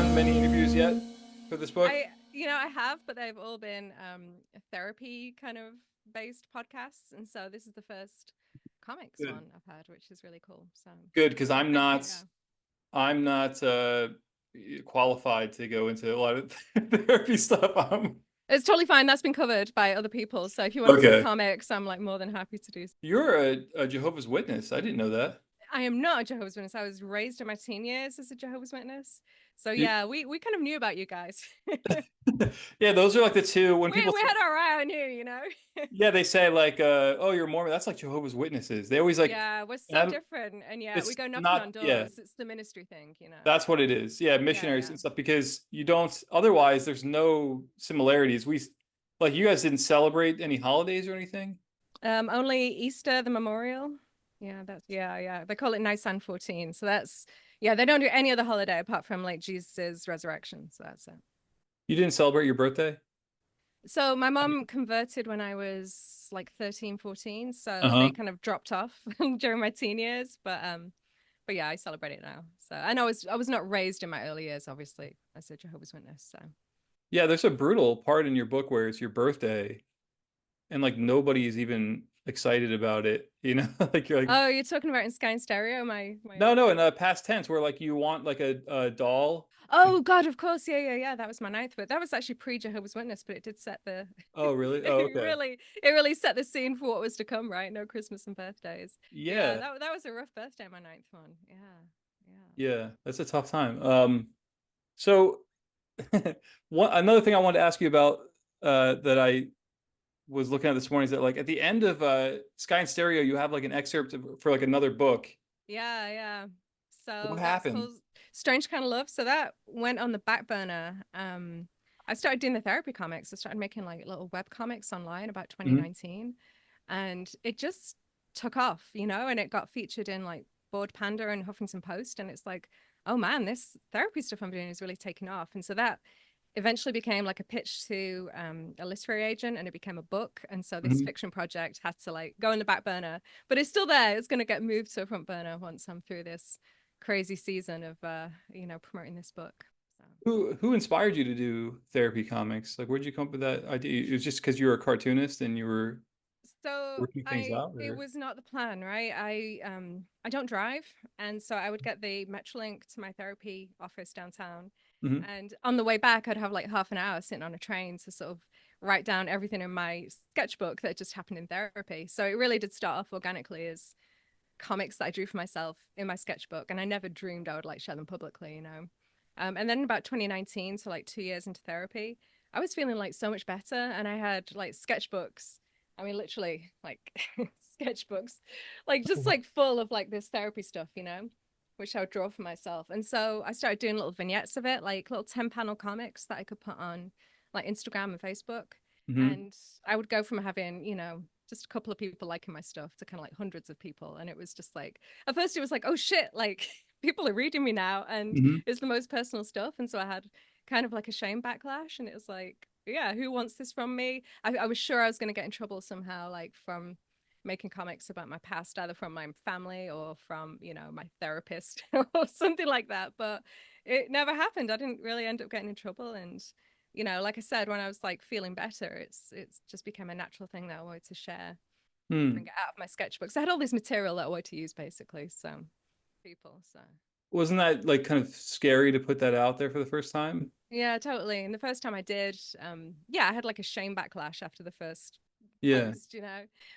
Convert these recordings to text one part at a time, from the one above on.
done many interviews yet for this book? I have, but they've all been therapy kind of based podcasts, and so this is the first comics Good. one I've had, which is really cool. So, Good, because I'm not yeah, I'm not qualified to go into a lot of therapy stuff. it's totally fine. That's been covered by other people. So if you want to talk Okay. comics, I'm like more than happy to do. You're a Jehovah's Witness. I didn't know that. I am not a Jehovah's Witness. I was raised in my teen years as a Jehovah's Witness. So You- yeah, we kind of knew about you guys. yeah, those are like the two when people We say, had our eye on you. yeah, they say like oh, you're Mormon. That's like Jehovah's Witnesses. They always like Yeah, we're so and different, and yeah, we it's go knocking not on yeah, doors. It's the ministry thing. that's what it is. Yeah, Yeah, missionaries yeah. and stuff because you don't otherwise there's no similarities. We like you guys didn't celebrate any holidays or anything? Only Easter, the memorial. Yeah, yeah. They call it Nisan 14. So that's yeah, they don't do any other holiday apart from like Jesus's resurrection. So that's it. You didn't celebrate your birthday? So my mom converted when I was like 13, 14. So they Uh-huh. kind of dropped off during my teen years. But yeah, I celebrate it now. So and I was not raised in my early years, obviously, as a Jehovah's Witness. So Yeah, there's a brutal part in your book where it's your birthday and like nobody's even excited about it, you know? Like you're like, oh, you're talking about in Sky and Stereo, my no, in past tense where like you want like a doll. Like, oh God, of course, yeah. That was my ninth, but that was actually pre-Jehovah's Witness, but it did set the oh, really? Oh, it okay. really set the scene for what was to come, right? No Christmas and birthdays. Yeah, Yeah. that was a rough birthday, my ninth one. Yeah, yeah. Yeah, that's a tough time. So one another thing I wanted to ask you about that I was looking at this morning is that like at the end of Sky and Stereo, you have like an excerpt for like another book. Yeah. What So that's happened? called Strange Kind of Love. So that went on the back burner. I started doing the therapy comics. I started making like little web comics online about Hmm. 2019. And it just took off, and it got featured in like Board Panda and Huffington Post. And it's like, oh man, this therapy stuff I'm doing is really taking off. And so that eventually became like a pitch to a literary agent and it became a book. And so this Hmm. fiction project had to like go in the back burner, but it's still there. It's going to get moved to a front burner once I'm through this crazy season of, promoting this book. So. Who inspired you to do therapy comics? Like, where'd you come up with that idea? It was just because you were a cartoonist and you were So working things out, it or? was not the plan, right? I don't drive, and so I would get the Metrolink to my therapy office downtown, Hmm. and on the way back I'd have like half an hour sitting on a train to sort of write down everything in my sketchbook that just happened in therapy. So it really did start off organically as comics that I drew for myself in my sketchbook, and I never dreamed I would like share them publicly. And then about 2019, so like 2 years into therapy, I was feeling like so much better, and I had like sketchbooks. I mean, literally like sketchbooks, like just like full of like this therapy stuff, which I would draw for myself. And so I started doing little vignettes of it, like little 10-panel comics that I could put on like Instagram and Facebook. Hmm. And I would go from having, just a couple of people liking my stuff to kind of like hundreds of people. And it was just like, at first it was like, oh shit, like people are reading me now. And Hmm. it's the most personal stuff. And so I had kind of like a shame backlash. And it was like, yeah, who wants this from me? I was sure I was going to get in trouble somehow, like from making comics about my past, either from my family or from, my therapist or something like that. But it never happened. I didn't really end up getting in trouble. And like I said, when I was like feeling better, it's just became a natural thing that I wanted to share and bring Hmm. it out of my sketchbooks. I had all this material that I wanted to use basically. So people. So Wasn't that like kind of scary to put that out there for the first time? yeah, totally. And the first time I did, yeah, I had like a shame backlash after the first Yeah. post.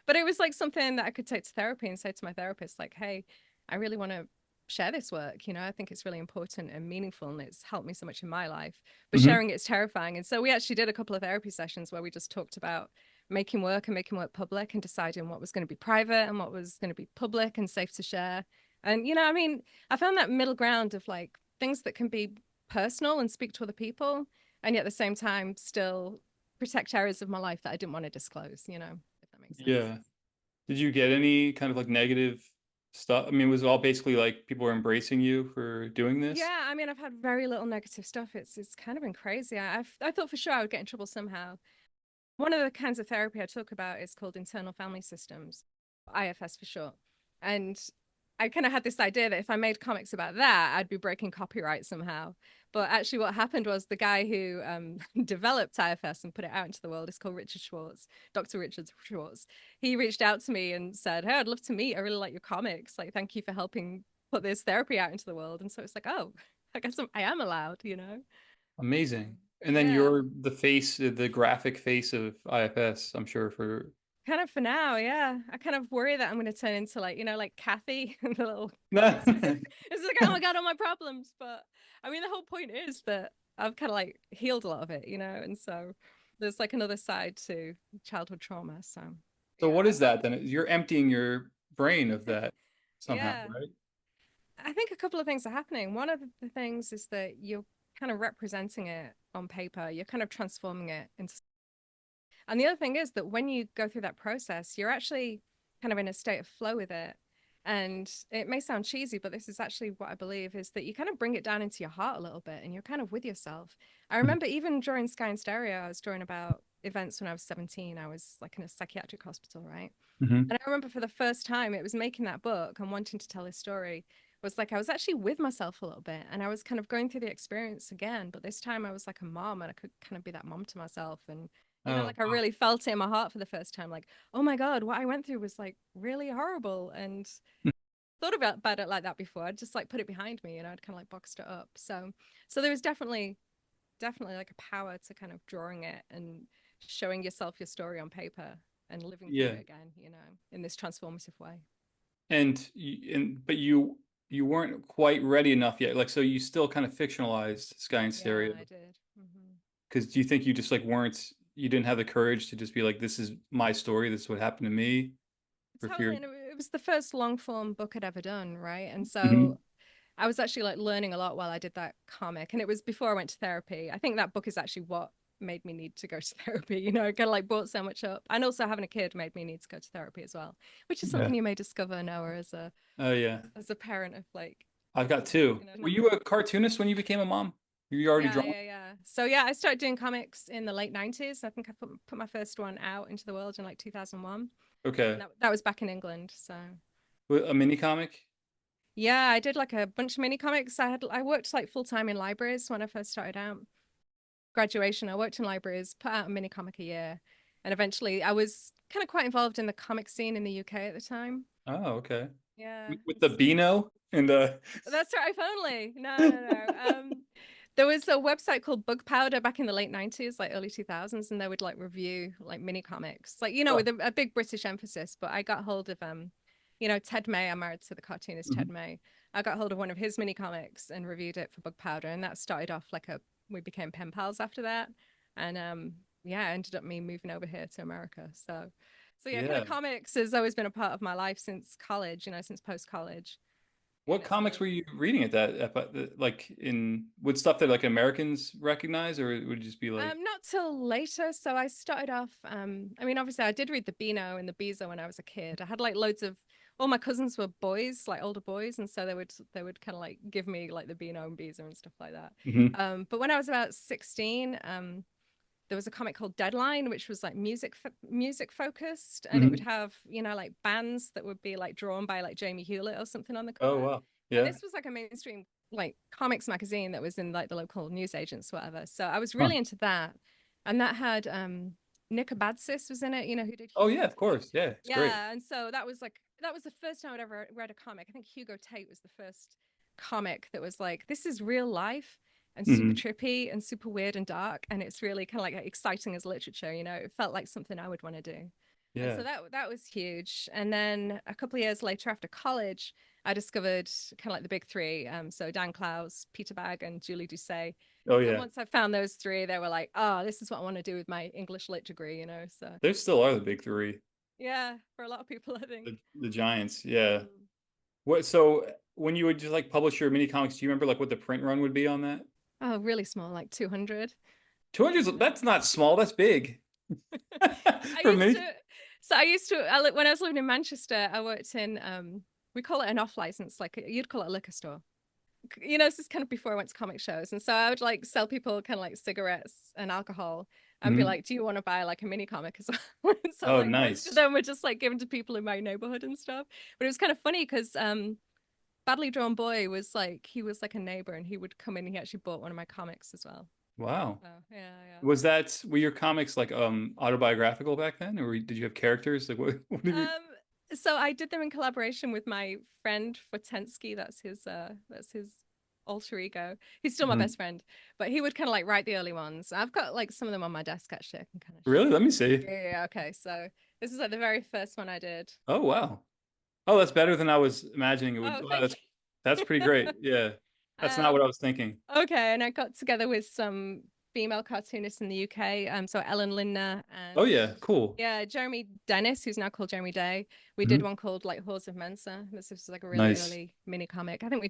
But it was like something that I could take to therapy and say to my therapist, like, hey, I really want to share this work. I think it's really important and meaningful and it's helped me so much in my life. But Hmm. sharing it's terrifying. And so we actually did a couple of therapy sessions where we just talked about making work and making work public and deciding what was going to be private and what was going to be public and safe to share. And I mean, I found that middle ground of like things that can be personal and speak to other people, and yet at the same time still protect areas of my life that I didn't want to disclose, if that makes sense. Yeah. Did you get any kind of like negative stuff? I mean, was it all basically like people were embracing you for doing this? Yeah, I mean, I've had very little negative stuff. It's kind of been crazy. I thought for sure I would get in trouble somehow. One of the kinds of therapy I talk about is called internal family systems, IFS for short. And I kind of had this idea that if I made comics about that, I'd be breaking copyright somehow. But actually, what happened was the guy who developed IFS and put it out into the world is called Richard Schwartz, Dr. Richard Schwartz. He reached out to me and said, "Hey, I'd love to meet. I really like your comics. Like, thank you for helping put this therapy out into the world." And so it's like, oh, I guess I am allowed, you know? Amazing. And then Yeah, you're the face, the graphic face of IFS, I'm sure for. kind of for now. Yeah, I kind of worry that I'm going to turn into like, you know, like Kathy, the little comics book. It's like, oh my God, all my problems. But I mean, the whole point is that I've kind of like healed a lot of it, you know? And so there's like another side to childhood trauma. So So yeah, what I is hope. that then? You're emptying your brain of that somehow, Yeah, right? I think a couple of things are happening. One of the things is that you're kind of representing it on paper, you're kind of transforming it into. And the other thing is that when you go through that process, you're actually kind of in a state of flow with it. And it may sound cheesy, but this is actually what I believe is that you kind of bring it down into your heart a little bit and you're kind of with yourself. I remember even during Sky and Stereo, I was drawing about events when I was 17. I was like in a psychiatric hospital, right? Mm-hmm. And I remember for the first time, it was making that book and wanting to tell his story was like I was actually with myself a little bit and I was kind of going through the experience again. But this time I was like a mom and I could kind of be that mom to myself. And, you know, Oh, like I really felt it in my heart for the first time, like, oh my God, what I went through was like really horrible. And thought about it like that before. I'd just like put it behind me and I'd kind of like boxed it up. So there was definitely like a power to kind of drawing it and showing yourself your story on paper and living through yeah. it again, you know, in this transformative way. But you weren't quite ready enough yet. Like, so you still kind of fictionalized Sky and Yeah, Stereo I did. because do you think you just like you didn't have the courage to just be like, this is my story, this is what happened to me, for Totally. fear? And it was the first long form book I'd ever done, right? And Hmm. so I was actually like learning a lot while I did that comic. And it was before I went to therapy. I think that book is actually what made me need to go to therapy. You know, it kind of like brought so much up. And also having a kid made me need to go to therapy as well, which is Yeah. something you may discover, Noah, Oh yeah. as a parent of like, I've got two. you know, Were you a cartoonist when you became a mom? Were you already yeah, drawing? yeah, yeah. So yeah, I started doing comics in the late 90s. I think I put my first one out into the world in like 2001. And Okay. that was back in England. So A mini comic? yeah, I did like a bunch of mini comics. I worked like full time in libraries when I first started out. Graduation, I worked in libraries, put out a mini comic a year, and eventually I was kind of quite involved in the comic scene in the UK at the time. Oh, okay. Yeah, With the Beano and that's right. If only. No, no, no. There was a website called Bug Powder back in the late 90s, like early 2000s, and they would like review like mini comics, like you know, oh, with a big British emphasis. But I got hold of you know, Ted May. I'm married to the cartoonist mhm. Ted May. I got hold of one of his mini comics and reviewed it for Bug Powder, and that started off like a we became pen pals after that, and yeah, it ended up me moving over here to America. So yeah, kind of Yeah. comics has always been a part of my life since college, you know, since post college, and What it's comics were been you reading at like in would stuff that like Americans recognize, or would it just be like, not till later. So I started off. I mean, obviously, I did read the Beano and the Beezer when I was a kid. I had like loads of. All my cousins were boys, like older boys, and so they would kind of like give me like the Beano and Beezer and stuff like that. mhm. But when I was about 16, there was a comic called Deadline, which was like music focused, and it would Mhm. have you know like bands that would be like drawn by like Jamie Hewlett or something on the Oh cover. wow. And Yeah. this was like a mainstream like comics magazine that was in like the local newsagents, whatever. So I was Huh. really into that, and that had Nick Abadsis was in it, you know, who did Oh yeah, Hugo of Tate. course. Yeah, it's great. Yeah, and so that was the first time I'd ever read a comic. I think Hugo Tate was the first comic that was like, this is real life and super Hmm. trippy and super weird and dark, and it's really kind of like exciting as literature. You know, it felt like something I would want to do. And so Yeah. that was huge. And then a couple of years later, after college, I discovered kind of like the big three. So Dan Clowes, Peter Bagg, and Julie Doucet. Oh And yeah. once I found those three, they were like, oh, this is what I want to do with my English lit degree, you know? So There still are the big three. yeah, for a lot of people, I think. The giants. Yeah. Mm. What so when you would just like publish your mini comics, do you remember like what the print run would be on that? Oh, really small, like 200. 200, And that's not small, that's big. I For used me. to, when I was living in Manchester, I worked in, we call it an off license, like you'd call it a liquor store. You know, this is kind of before I went to comic shows. And so I would like sell people kind of like cigarettes and alcohol and be Mhm. like, do you want to buy like a mini comic as well? So Oh, like most of nice. them were just like given to people in my neighborhood and stuff. But it was kind of funny because Badly Drawn Boy was like, he was like a neighbor, and he would come in and he actually bought one of my comics as well. Wow. So yeah, yeah. Were your comics like autobiographical back then, or did you have characters? Like what have you? Um, so I did them in collaboration with my friend Fortensky. That's his alter ego. He's still my Mhm. best friend, but he would kind of like write the early ones. I've got like some of them on my desk actually. I can kind of show Really? you. Let me see. Yeah, yeah, okay. So this is like the very first one I did. Oh wow. Oh, that's better than I was imagining it would. Oh, Wow, thank that's you. pretty great. Yeah. That's not what I was thinking. Okay, and I got together with some female cartoonists in the UK. So Ellen Lindner Oh and yeah, cool. yeah, Jeremy Dennis, who's now called Jeremy Day. We did Mhm. one called like Hordes of Mensa. This was like a really Nice. early mini comic. I think we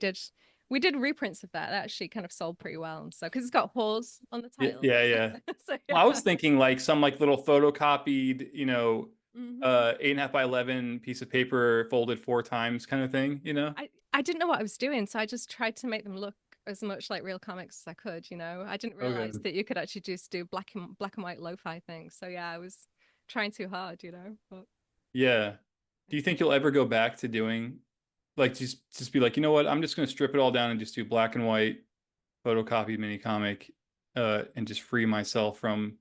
did reprints of that. That actually kind of sold pretty well. So because it's got horse on the Yeah, title. yeah, yeah. So Well, I yeah. was thinking like some like little photocopied, Hmm. 8.5 by 11 piece of paper folded 4 times kind of thing, you know? I didn't know what I was doing, so I just tried to make them look as much like real comics as I could, you know. I didn't realize Okay. that you could actually just do black and white lo-fi things. So yeah, I was trying too hard, you know. But Yeah. Do you think you'll ever go back to doing like just be like, you know what? I'm just going to strip it all down and just do black and white photocopied mini comic and just free myself from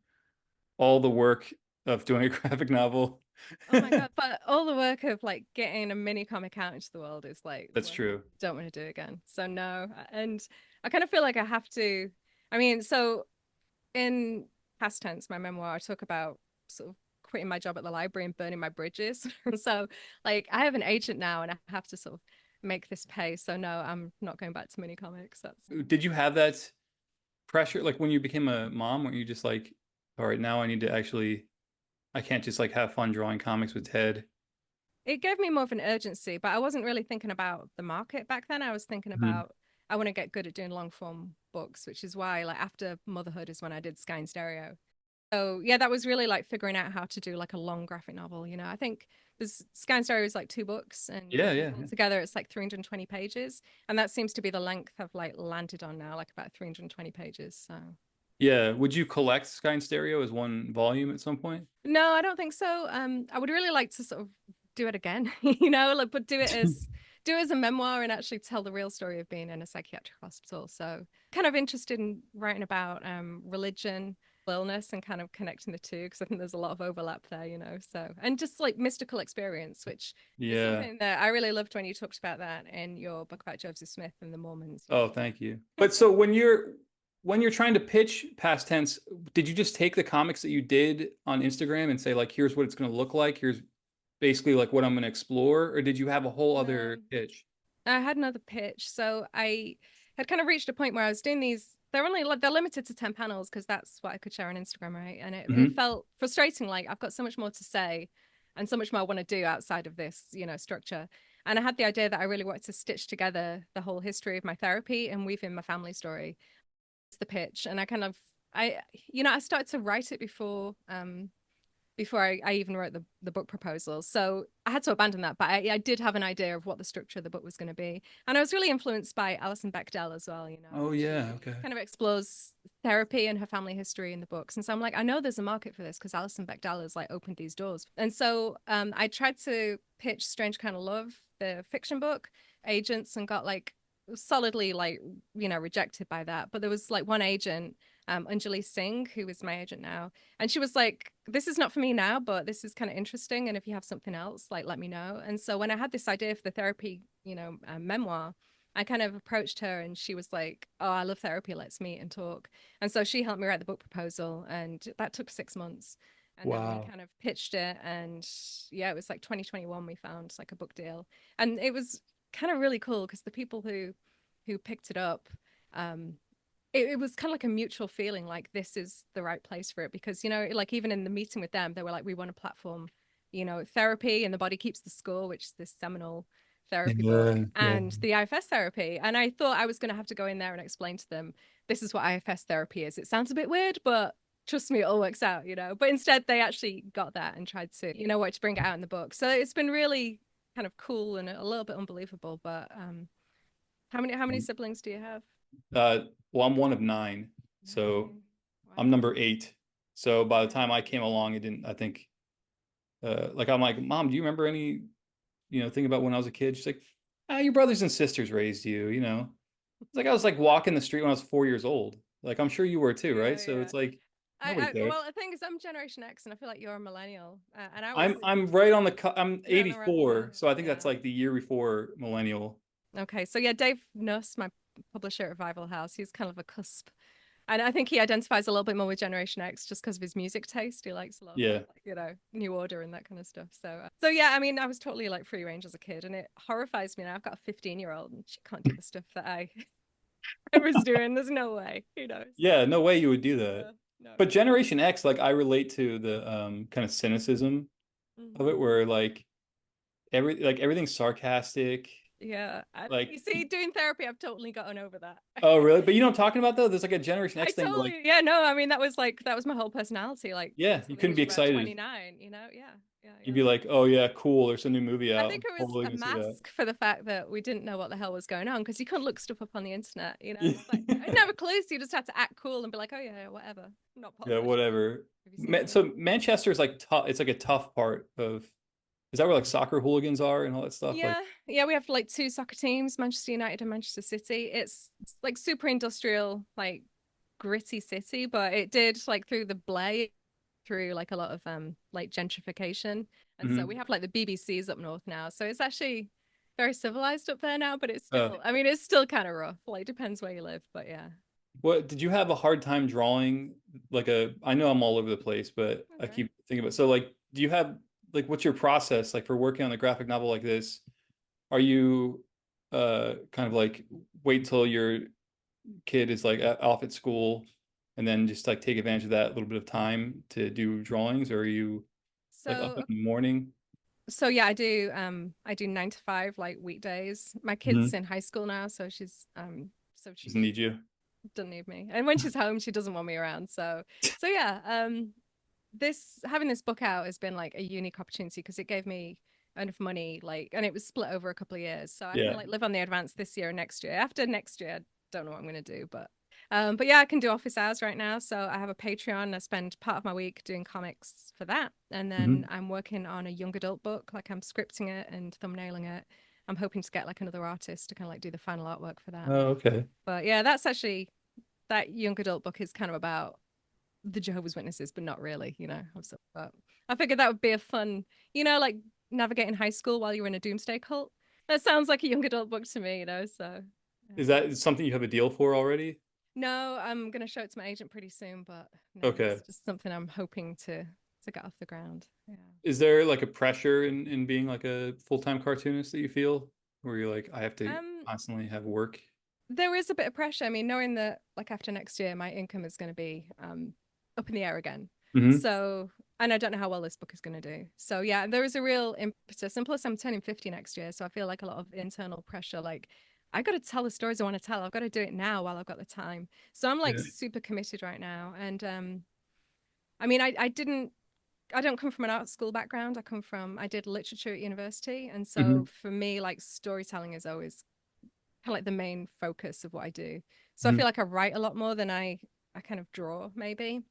all the work of doing a graphic novel. oh my God, but all the work of like getting a mini comic out into the world is like That's work I true. don't want to do again. So no, and I kind of feel like I have to. I mean, so in past tense, my memoir, I talk about sort of quitting my job at the library and burning my bridges. So like I have an agent now and I have to sort of make this pay. So no, I'm not going back to mini comics. That's Did you have that pressure like when you became a mom? Weren't you just like, all right, now I need to actually, I can't just like have fun drawing comics with Ted? it gave me more of an urgency, but I wasn't really thinking about the market back then. I was thinking Mhm. about I want to get good at doing long form books, which is why like after motherhood is when I did Sky and Stereo. So yeah, that was really like figuring out how to do like a long graphic novel. You know, I think there's Sky and Stereo is like 2 books, and Yeah, I think yeah, yeah. altogether it's like 320 pages, and that seems to be the length I've like landed on now, like about 320 pages. So Yeah. Would you collect Sky and Stereo as one volume at some point? no, I don't think so. I would really like to sort of do it again, you know, like but do it as a memoir and actually tell the real story of being in a psychiatric hospital. So kind of interested in writing about religion, illness, and kind of connecting the two because I think there's a lot of overlap there, you know. So and just like mystical experience, which is Yeah. something that I really loved when you talked about that in your book about Joseph Smith and the Mormons. Oh, thank you. But so when you're trying to pitch past tense, did you just take the comics that you did on Instagram and say like, here's what it's going to look like, here's basically like what I'm going to explore, or did you have a whole No. other pitch? I had another pitch. So I had kind of reached a point where I was doing these. They're limited to 10 panels because that's what I could share on Instagram, right? And it Hmm. felt frustrating. Like I've got so much more to say and so much more I want to do outside of this, you know, structure. And I had the idea that I really wanted to stitch together the whole history of my therapy and weave in my family story. It's the pitch. And I started to write it before I even wrote the book proposal. So I had to abandon that, but I did have an idea of what the structure of the book was going to be. And I was really influenced by Alison Bechdel as well, you know, Oh and yeah, she okay. kind of explores therapy and her family history in the books. And so I'm like, I know there's a market for this because Alison Bechdel has like opened these doors. And so I tried to pitch Strange Kind of Love, the fiction book, agents, and got like solidly like, you know, rejected by that. But there was like one agent, Anjali Singh, who is my agent now, and she was like, this is not for me now, but this is kind of interesting. And if you have something else, like, let me know. And so when I had this idea for the therapy, you know, memoir, I kind of approached her and she was like, oh, I love therapy. Let's meet and talk. And so she helped me write the book proposal. And that took 6 months. And then we Wow. kind of pitched it. And yeah, it was like 2021, we found like a book deal. And it was kind of really cool because the people who picked it up, um, it was kind of like a mutual feeling like this is the right place for it because you know like even in the meeting with them they were like we want a platform, you know, therapy and the body keeps the score, which is this seminal therapy book, Yeah, yeah. and the IFS therapy. And I thought I was going to have to go in there and explain to them this is what IFS therapy is. It sounds a bit weird, but trust me, it all works out, you know. But instead they actually got that and tried to, you know what, to bring it out in the book. So it's been really kind of cool and a little bit unbelievable. But how many siblings do you have? Well, I'm one of nine, so 9. I'm Wow. number 8. So by the Yeah. time I came along, it didn't, I think, like I'm like, Mom, do you remember any, thing about when I was a kid? She's like, Your brothers and sisters raised you, you know. It's like I was like walking the street when I was 4 years old. Like I'm sure you were too, right? Yeah, So yeah. it's like nobody cares. Well, the thing is, I'm Generation X, and I feel like you're a millennial, and I was I'm right on I'm right around the line. 84, so I think that's Yeah. like the year before millennial. Okay, so yeah, Dave Nuss, my publisher at Revival House, he's kind of a cusp. And I think he identifies a little bit more with Generation X just because of his music taste. He likes a lot of Yeah. like, New Order and that kind of stuff. So yeah, I mean, I was totally like free range as a kid, and it horrifies me now. I've got a 15-year-old, and she can't do the stuff that I was doing. There's no way, So Yeah, no way you would do that. yeah, no. But Generation X, like I relate to the kind of cynicism of it Mhm. where like everything's sarcastic. Yeah, Like you see, doing therapy, I've totally gotten over that. oh really? But you know what I'm talking about though? There's like a Generation I X thing where like totally, yeah, no, I mean, that was my whole personality, like yeah, you until the couldn't age be of about excited. 29, yeah, yeah, You'd yeah. be like, "Oh yeah, cool, there's a new movie I out. think I'm it was totally a gonna see that." mask for the fact that we didn't know what the hell was going on because you couldn't look stuff up on the internet, It's like I didn't have a clue, so you just had to act cool and be like, oh yeah, whatever. Not Yeah, Polish, but whatever. have you seen it? So Manchester is like tough. It's like a tough part of. Is that where like soccer hooligans are and all that stuff? Like, Yeah, yeah, we have like two soccer teams, Manchester United and Manchester City. It's like super industrial, like gritty city, but it did like through the Blair through like a lot of like gentrification. And so we mhm. have like the BBCs up north now. So it's actually very civilized up there now, but it's uh, still, I mean, it's still kind of rough. Like depends where you live, but yeah. what did you have a hard time drawing? Like a, I know I'm all over the place, but I Okay. keep thinking about. So like, do you have like what's your process like for working on a graphic novel like this? Are you kind of like wait till your kid is like off at school and then just like take advantage of that little bit of time to do drawings, or are you like up in So the morning? so yeah, I do 9 to 5 like weekdays. My kid's Mhm. in high school now, so Doesn't need you. doesn't need me. And when she's home, she doesn't want me around. So yeah, this having this book out has been like a unique opportunity because it gave me enough money, like, and it was split over a couple of years, so I can Yeah. like live on the advance this year and next year. After next year, I don't know what I'm gonna do, but yeah, I can do office hours right now. So I have a Patreon. I spend part of my week doing comics for that, and then Mhm. I'm working on a young adult book. Like I'm scripting it and thumbnailing it. I'm hoping to get like another artist to kind of like do the final artwork for that. Oh, okay. But yeah, that's actually that young adult book is kind of about the Jehovah's Witnesses, but not really, But I figured that would be a fun, like navigating high school while you're in a doomsday cult. That sounds like a young adult book to me, So Is yeah. that something you have a deal for already? No, I'm gonna show it to my agent pretty soon, but no, it's Okay. just something I'm hoping to get off the ground. Yeah. Is there like a pressure in being like a full-time cartoonist that you feel where you're like, I have to Um, constantly have work? there is a bit of pressure. I mean, knowing that like after next year, my income is going to be up in the air again. Hmm. So, and I don't know how well this book is going to do. So, yeah, there is a real impetus. And plus, I'm turning 50 next year. So I feel like a lot of internal pressure. Like, I got to tell the stories I want to tell. I've got to do it now while I've got the time. So I'm like Yeah. super committed right now. And I mean, I don't come from an art school background. I did literature at university. And so Hmm. for me, like storytelling is always kind of like the main focus of what I do. So I Hmm. feel like I write a lot more than I kind of draw maybe.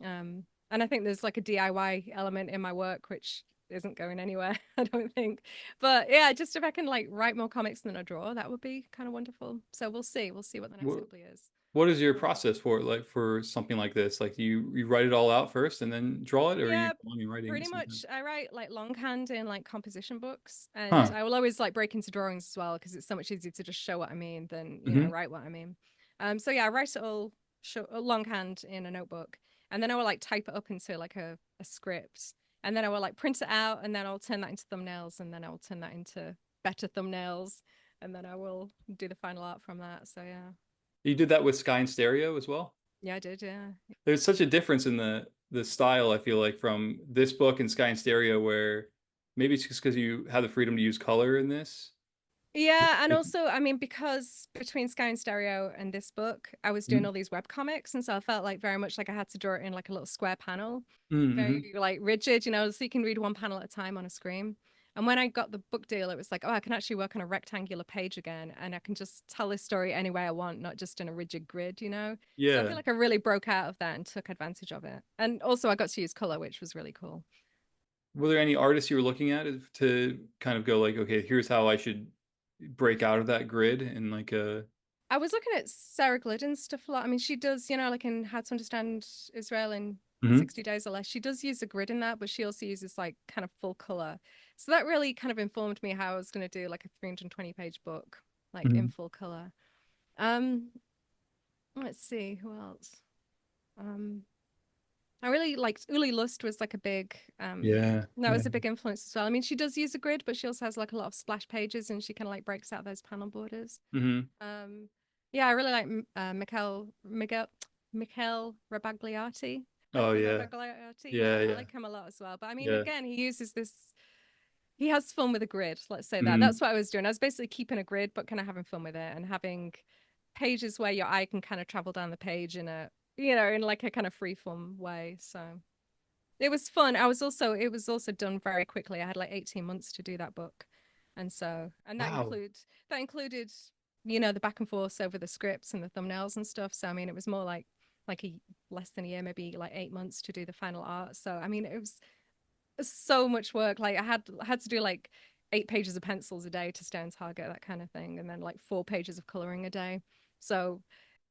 And I think there's like a DIY element in my work which isn't going anywhere, I don't think. But yeah, just if I can like write more comics than I draw, that would be kind of wonderful. So we'll see. We'll see what the next What, couple of years. what is your process for it? Like for something like this? Like you write it all out first and then draw it, or are you Yeah, drawing and writing at the pretty same time? much. I write like longhand in like composition books, and Huh. I will always like break into drawings as well because it's so much easier to just show what I mean than Hmm. write what I mean. So yeah, I write it all longhand in a notebook, and then I will like type it up into like a script, and then I will like print it out, and then I'll turn that into thumbnails, and then I will turn that into better thumbnails, and then I will do the final art from that. So yeah, You did that with Sky and Stereo as well? yeah, I did, yeah. There's such a difference in the style, I feel like, from this book and Sky and Stereo, where maybe it's just because you have the freedom to use color in this. Yeah, and Like, also, I mean, because between Sky and Stereo and this book, I was doing mm-hmm. all these web comics, and so I felt like very much like I had to draw it in like a little square panel, Mm-hmm. very like rigid, so you can read one panel at a time on a screen. And when I got the book deal, it was like, oh, I can actually work on a rectangular page again, and I can just tell this story any way I want, not just in a rigid grid. So I feel Yeah. like I really broke out of that and took advantage of it. And also, I got to use color, which was really cool. Were there any artists you were looking at to kind of go like, okay, here's how I should break out of that grid and like a I was looking at Sarah Glidden's stuff a lot. I mean, she does, like in How to Understand Israel in Mhm. 60 Days or Less, she does use a grid in that, but she also uses like kind of full color. So that really kind of informed me how I was going to do like a 320-page book, like in Mhm. full color. Um, let's see, who else? Um, I really liked Uli Lust was like a big Yeah. that Yeah. was a big influence as well. I mean, she does use a grid, but she also has like a lot of splash pages and she kind of like breaks out those panel borders. Mhm. Um, yeah, I really like Mikel Rabagliati. Oh yeah. Rabagliati, Yeah, yeah, I yeah. like him a lot as well. But I mean, Yeah. again, he uses this. He has fun with a grid. Let's say that. Mhm. That's what I was doing. I was basically keeping a grid, but kind of having fun with it and having pages where your eye can kind of travel down the page in a, in like a kind of free form way. So it was fun. It was also done very quickly. I had like 18 months to do that book. And Wow. that included, the back and forth over the scripts and the thumbnails and stuff. So I mean, it was more like a less than a year, maybe like 8 months to do the final art. So I mean, it was so much work. Like I had to do like 8 pages of pencils a day to stay on target, that kind of thing, and then like 4 pages of coloring a day. So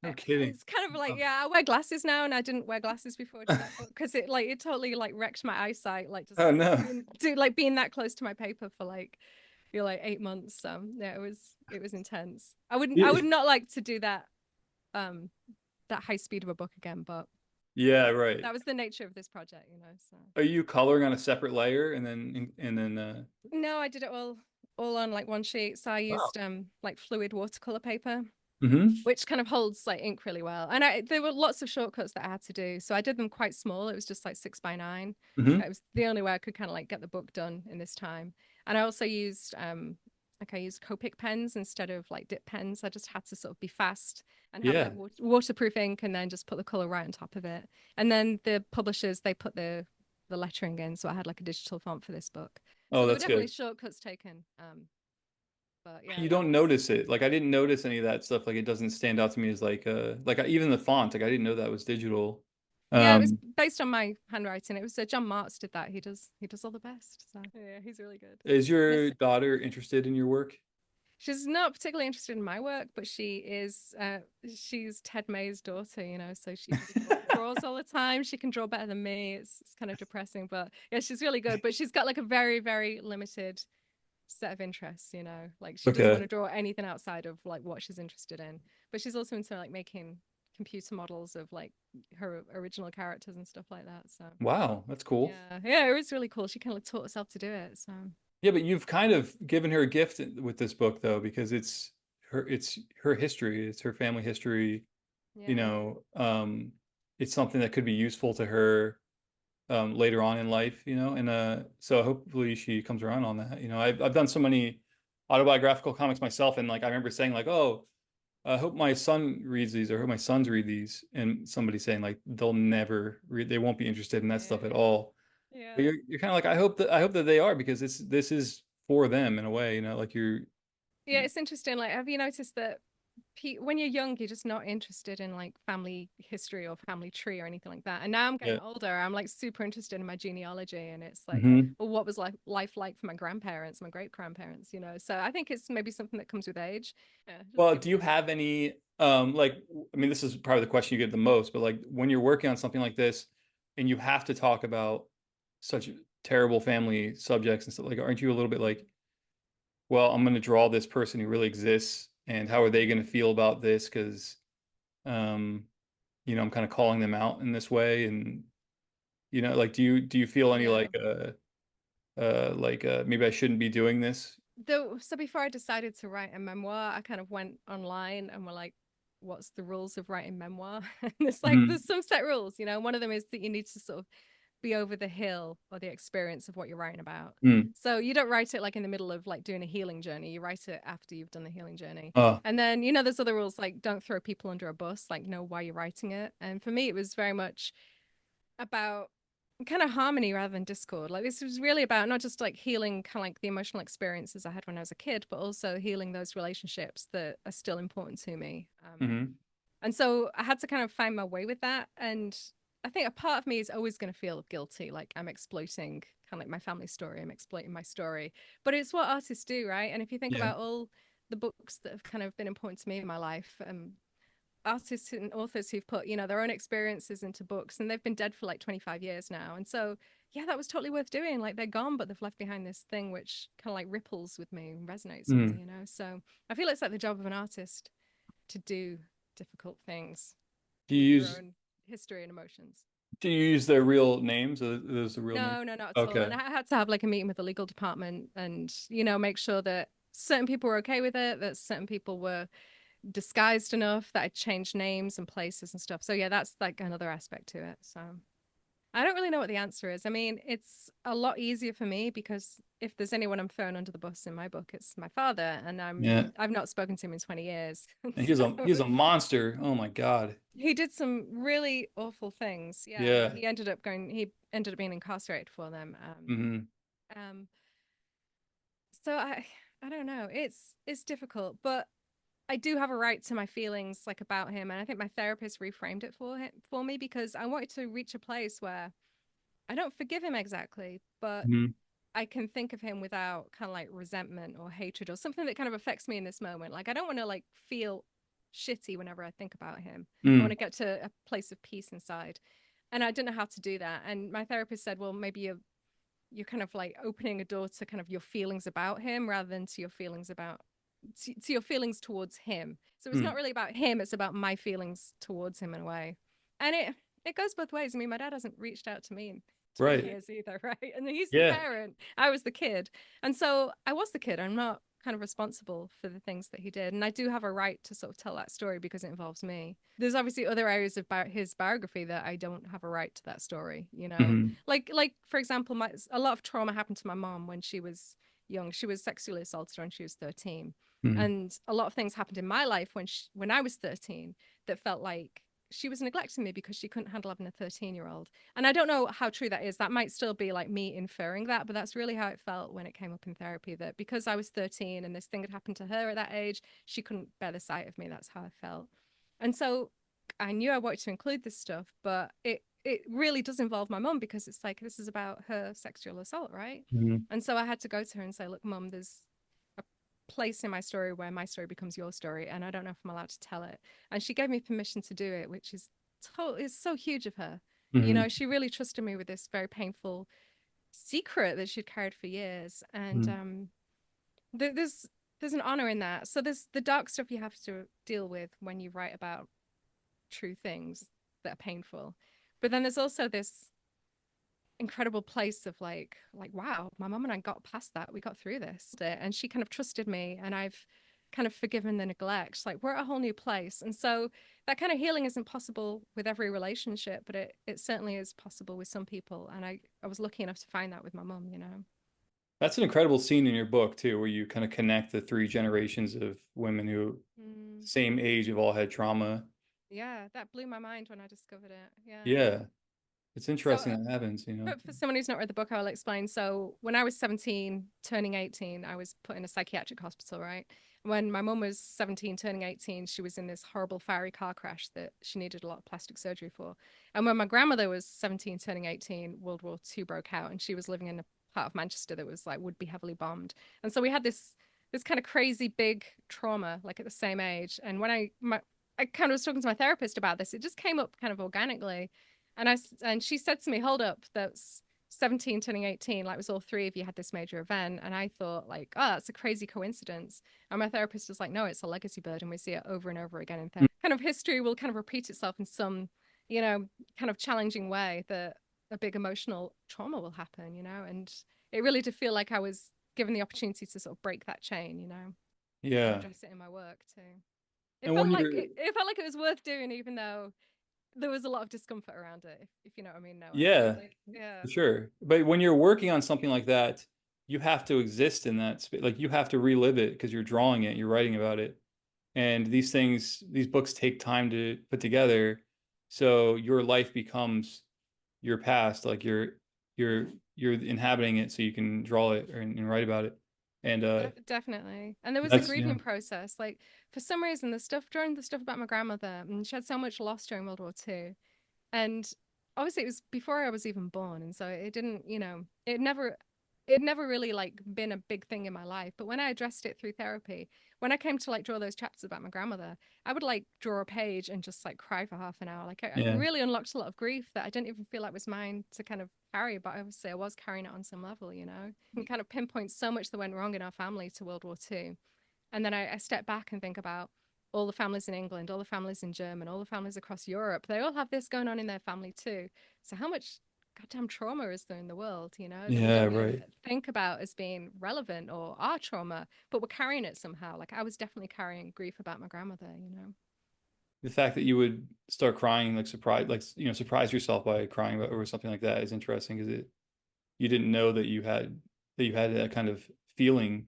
No kidding. it's kind of like, Wow. yeah, I wear glasses now, and I didn't wear glasses before I did that book because it totally like wrecked my eyesight, like just Oh no. being that close to my paper for like, 8 months. Yeah, it was intense. I would not like to do um that high speed of a book again, but that Yeah, was right. that was the nature of this project. So Are you coloring on a separate layer and then no, I did it all on like one sheet. So I wow. used like fluid watercolor paper, Mhm. which kind of holds like ink really well. And there were lots of shortcuts that I had to do. So I did them quite small. It was just like 6 by 9. Mhm. It was the only way I could kind of like get the book done in this time. And I also used I used Copic pens instead of like dip pens. I just had to sort of be fast and have Yeah. like waterproof ink and then just put the color right on top of it. And then the publishers, they put the lettering in. So I had like a digital font for this book. So Oh, there were that's definitely good. shortcuts taken. But yeah, You that don't was notice it. Like I didn't notice any of that stuff. Like it doesn't stand out to me as even the font. Like I didn't know that was digital. yeah, it was Um, based on my handwriting. It was John Martz did that. He does all the best. So yeah, he's really good. is And it's your daughter interested in your work? she's not particularly interested in my work, but she's Ted May's daughter, so she just draws all the time. She can draw better than me. It's kind of depressing, but yeah, she's really good. But she's got like a very, very limited set of interests. Like she doesn't want Okay. to draw anything outside of like what she's interested in. But she's also into like making computer models of like her original characters and stuff like that. So Wow, that's cool. yeah, yeah, it was really cool. She kind of taught herself to do it. So Yeah, but you've kind of given her a gift with this book though, because it's her history, it's her family history, you yeah, know, it's something that could be useful to her later on in life, and so hopefully she comes around on that. I've done so many autobiographical comics myself, and like I remember saying like, "Oh, I hope my son reads these, or I hope my sons read these," and somebody saying like they'll never read, they won't be interested in that stuff at yeah, all. But yeah. you're kind of like, I hope that they are, because this is for them in a way, like you're. Yeah, it's interesting. Like, have you noticed that when you're young, you're just not interested in like family history or family tree or anything like that. And now I'm getting Yeah. older, I'm like super interested in my genealogy, and it's like, Hmm. well, what was life like for my grandparents, my great grandparents? So I think it's maybe something that comes with age. Yeah, just Well, keeps do you me have interested. any like, I mean, this is probably the question you get the most, but like when you're working on something like this and you have to talk about such terrible family subjects and stuff, like aren't you a little bit like, well, I'm going to draw this person who really exists, and how are they going to feel about this? Because um, I'm kind of calling them out in this way, and like, do you feel any Yeah. like maybe I shouldn't be doing this? Though, so before I decided to write a memoir, I kind of went online and were like, what's the rules of writing memoir? And it's like, Hmm. there's some set rules. One of them is that you need to sort of be over the hill or the experience of what you're writing about. Hmm. So you don't write it like in the middle of like doing a healing journey. You write it after you've done the healing journey. Uh, And then, there's other rules like don't throw people under a bus, like know why you're writing it. And for me, it was very much about kind of harmony rather than discord. Like this was really about not just like healing kind of like the emotional experiences I had when I was a kid, but also healing those relationships that are still important to me. mhm. And so I had to kind of find my way with that. And I think a part of me is always going to feel guilty, like I'm exploiting kind of like my family story, I'm exploiting my story. But it's what artists do, right? And if you think Yeah. about all the books that have kind of been important to me in my life. Artists and authors who've put, their own experiences into books, and they've been dead for like 25 years now. And so, yeah, that was totally worth doing. Like they're gone, but they've left behind this thing which kind of like ripples with me and resonates with Mm. me, So I feel it's like the job of an artist to do difficult things Do you with your use own history and emotions. do you use their real names? Are those the real names? No, no, not at all. Okay. And I had to have like a meeting with the legal department and, make sure that certain people were okay with it, that certain people were disguised enough, that I changed names and places and stuff. So yeah, that's like another aspect to it. So I don't really know what the answer is. I mean, it's a lot easier for me because if there's anyone I'm throwing under the bus in my book, it's my father, and Yeah. I've not spoken to him in 20 years. And So he's a monster. Oh my God. he did some really awful things. Yeah, Yeah. he ended up being incarcerated for them. Hmm. Um, so I don't know. It's difficult, but I do have a right to my feelings like about him, and I think my therapist reframed it for me because I wanted to reach a place where I don't forgive him exactly, but Hmm. I can think of him without kind of like resentment or hatred or something that kind of affects me in this moment. Like I don't want to like feel shitty whenever I think about him. I want Mm. to get to a place of peace inside. And I didn't know how to do that. And my therapist said, well, maybe you're kind of like opening a door to kind of your feelings about him rather than to your feelings about to your feelings towards him. So it's not Mm. really about him, it's about my feelings towards him in a way. And it goes both ways. I mean, my dad hasn't reached out to me in 20 Right. years either, right? And he's the Yeah. parent. I was the kid. And so I was the kid. I'm not kind of responsible for the things that he did. And I do have a right to sort of tell that story because it involves me. There's obviously other areas of his biography that I don't have a right to that story. Hmm. Like for example, a lot of trauma happened to my mom when she was young. She was sexually assaulted when she was 13. Hmm. And a lot of things happened in my life when I was 13 that felt like she was neglecting me because she couldn't handle having a 13-year-old. And I don't know how true that is. That might still be like me inferring that, but that's really how it felt when it came up in therapy, that because I was 13 and this thing had happened to her at that age, she couldn't bear the sight of me. That's how I felt. And so I knew I wanted to include this stuff, but it really does involve my mum because it's like this is about her sexual assault, right? Hmm. And so I had to go to her and say, look, mum, there's a place in my story where my story becomes your story, and I don't know if I'm allowed to tell it. And she gave me permission to do it, which is so huge of her. Hmm. She really trusted me with this very painful secret that she'd carried for years. And Hmm. there's an honor in that. So there's the dark stuff you have to deal with when you write about true things that are painful. But then there's also this incredible place of like wow, my mom and I got past that, we got through this, and she kind of trusted me, and I've kind of forgiven the neglect. Like we're at a whole new place, and so that kind of healing isn't possible with every relationship, but it certainly is possible with some people, and I was lucky enough to find that with my mom. That's an incredible scene in your book too, where you kind of connect the three generations of women who Mm, same age have all had trauma. yeah, that blew my mind when I discovered it. Yeah. Yeah. It's So interesting that happens, you know. for someone who's not read the book, I'll explain. So when I was 17, turning 18, I was put in a psychiatric hospital, right? When my mum was 17, turning 18, she was in this horrible fiery car crash that she needed a lot of plastic surgery for. And when my grandmother was 17, turning 18, World War II broke out, and she was living in a part of Manchester that was like would be heavily bombed. And so we had this kind of crazy big trauma like at the same age. And when I kind of was talking to my therapist about this, it just came up kind of organically. And she said to me, hold up, that's 17 turning 18, like it was all three of you had this major event. And I thought like, oh, that's a crazy coincidence. And my therapist was like, no, it's a legacy burden. We see it over and over again in Mm. therapy. Kind of history will kind of repeat itself in some, kind of challenging way, that a big emotional trauma will happen. And it really did feel like I was given the opportunity to sort of break that chain, and Yeah. address it in my work too. It And when felt like you're it felt like it was worth doing, even though there was a lot of discomfort around it, if you know what I mean, Noah. yeah, Like, yeah. for sure. But when you're working on something like that, you have to exist in that space. Like you have to relive it because you're drawing it, you're writing about it. And these books take time to put together. So your life becomes your past, like you're you're inhabiting it so you can draw it and write about it. And Definitely. And there was a that's yeah. grieving process. Like, for some reason, during the stuff about my grandmother, and she had so much loss during World War II. And obviously, it was before I was even born. And so it didn't, it never it never really like been a big thing in my life. But when I addressed it through therapy, when I came to like draw those chapters about my grandmother, I would like draw a page and just like cry for half an hour. Like I Yeah. really unlocked a lot of grief that I didn't even feel like was mine to kind of carry, but obviously I was carrying it on some level, you know, and kind of pinpoint so much that went wrong in our family to World War II. And then I step back and think about all the families in England, all the families in Germany, all the families across Europe. They all have this going on in their family too. So how much goddamn trauma is there in the world, you know, that we Yeah, don't even right. think about as being relevant or our trauma, but we're carrying it somehow. Like I was definitely carrying grief about my grandmother, you know. The fact that you would start crying, like surprise, like surprise yourself by crying about or something like that is interesting because you didn't know that you had that kind of feeling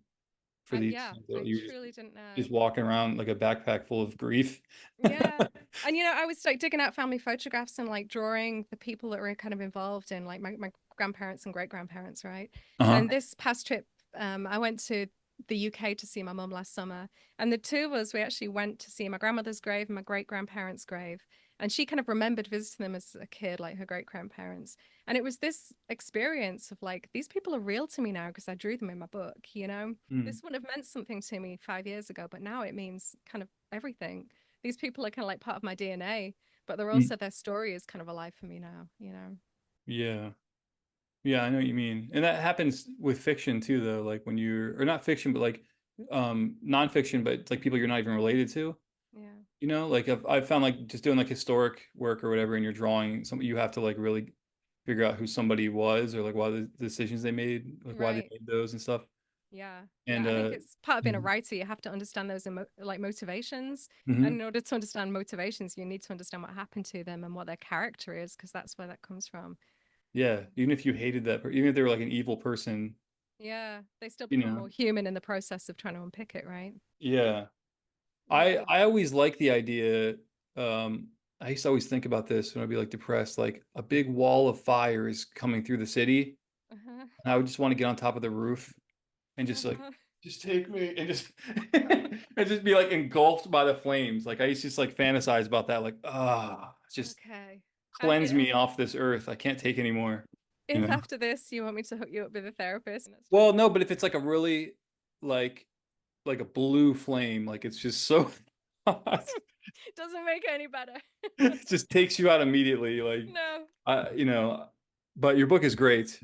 for these Yeah, things. That I you were truly didn't just know. walking around like a backpack full of grief. Yeah. And you know, I was like digging out family photographs and like drawing the people that were kind of involved in like my grandparents and great grandparents, right? Uh-huh. And this past trip, I went to the UK to see my mum last summer. And the two of us, we actually went to see my grandmother's grave and my great grandparents' grave. And she kind of remembered visiting them as a kid, like her great grandparents. And it was this experience of like, these people are real to me now because I drew them in my book, you know? Mm. This would have meant something to me 5 years ago, but now it means kind of everything. These people are kind of like part of my DNA, but they're Mm. also their story is kind of alive for me now, you know? Yeah. Yeah, I know what you mean. And that happens with fiction too, though, like when you're or not fiction, but like nonfiction, but like people you're not even related to. Yeah. Like I've found like just doing like historic work or whatever, and you're drawing some you have to like really figure out who somebody was or like why the decisions they made, like why they Right. made those and stuff. Yeah. Yeah. And I think it's part of being a mhm, writer. You have to understand those like motivations. And mhm. in order to understand motivations, you need to understand what happened to them and what their character is, because that's where that comes from. Yeah, even if you hated even if they were like an evil person, Yeah. They still you become know. more human in the process of trying to unpick it, right? Yeah. Yeah. I always like the idea. Um, I used to always think about this when I'd be like depressed, like a big wall of fire is coming through the city, Uh-huh. and I would just want to get on top of the roof and just like, Uh-huh. just take me and just and just be like engulfed by the flames. Like I used to just like fantasize about that, like, just Okay. cleanse me off this earth. I can't take anymore, you If know? after this you want me to hook you up with a therapist, let's try Well, and no, do but if it's like a really like like a blue flame, like it's just so hot. it. Doesn't make it any better. It just takes you out immediately. Like, No. you know, but your book is great.